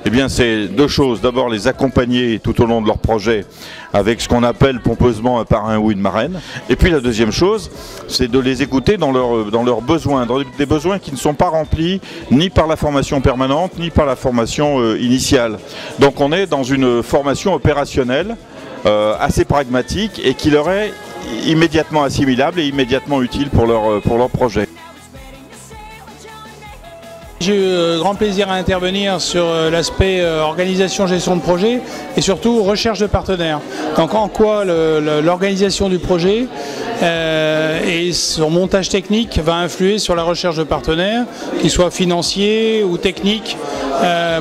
Eh bien, c'est deux choses. D'abord, les accompagner tout au long de leur projet avec ce qu'on appelle pompeusement un parrain ou une marraine. Et puis la deuxième chose, c'est de les écouter dans leurs besoins, dans des besoins qui ne sont pas remplis ni par la formation permanente, ni par la formation initiale. Donc on est dans une formation opérationnelle assez pragmatique et qui leur est immédiatement assimilable et immédiatement utile pour leur projet. J'ai eu grand plaisir à intervenir sur l'aspect organisation, gestion de projet et surtout recherche de partenaires. Donc en quoi l'organisation du projet et son montage technique va influer sur la recherche de partenaires, qu'ils soient financiers ou techniques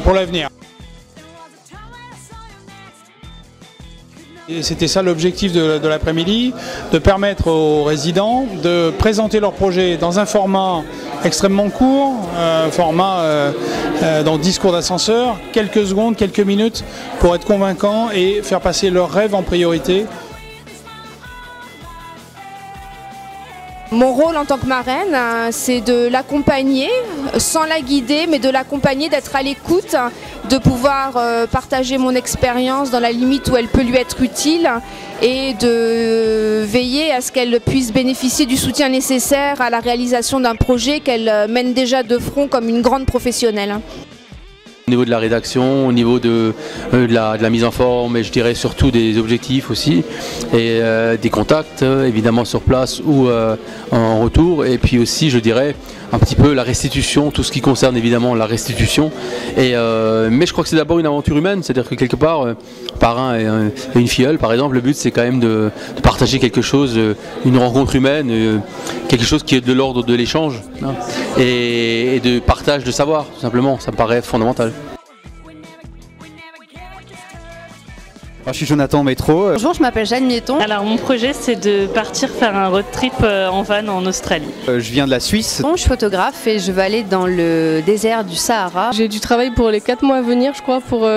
pour l'avenir. C'était ça l'objectif de l'après-midi, de permettre aux résidents de présenter leur projet dans un format extrêmement court, dans discours d'ascenseur, quelques secondes, quelques minutes pour être convaincants et faire passer leurs rêves en priorité. Mon rôle en tant que marraine, c'est de l'accompagner, sans la guider, mais de l'accompagner, d'être à l'écoute, de pouvoir partager mon expérience dans la limite où elle peut lui être utile et de veiller à ce qu'elle puisse bénéficier du soutien nécessaire à la réalisation d'un projet qu'elle mène déjà de front comme une grande professionnelle. Au niveau de la rédaction, au niveau de la mise en forme et je dirais surtout des objectifs aussi et des contacts évidemment sur place ou en retour et puis aussi je dirais un petit peu la restitution, tout ce qui concerne évidemment la restitution mais je crois que c'est d'abord une aventure humaine, c'est-à-dire que quelque part parrain et une filleule par exemple, le but c'est quand même de partager quelque chose, une rencontre humaine, quelque chose qui est de l'ordre de l'échange et de partage de savoir tout simplement, ça me paraît fondamental. Alors, je suis Jonathan Métro. Bonjour, je m'appelle Jeanne Miéton. Alors mon projet c'est de partir faire un road trip en van en Australie. Je viens de la Suisse. Je suis photographe et je vais aller dans le désert du Sahara. J'ai du travail pour les 4 mois à venir je crois pour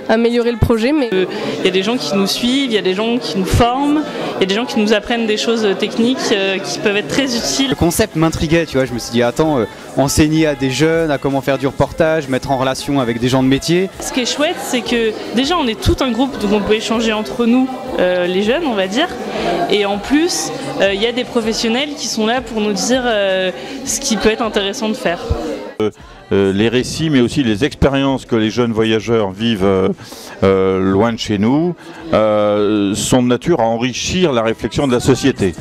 améliorer le projet. Mais il y a des gens qui nous suivent, il y a des gens qui nous forment, il y a des gens qui nous apprennent des choses techniques qui peuvent être très utiles. Le concept m'intriguait, tu vois, je me suis dit attends, enseigner à des jeunes à comment faire du reportage, mettre en relation avec des gens de métier. Ce qui est chouette c'est que déjà on est tout un groupe donc on peut échanger entre nous, les jeunes on va dire, et en plus il y a des professionnels qui sont là pour nous dire ce qui peut être intéressant de faire. Les récits mais aussi les expériences que les jeunes voyageurs vivent loin de chez nous sont de nature à enrichir la réflexion de la société.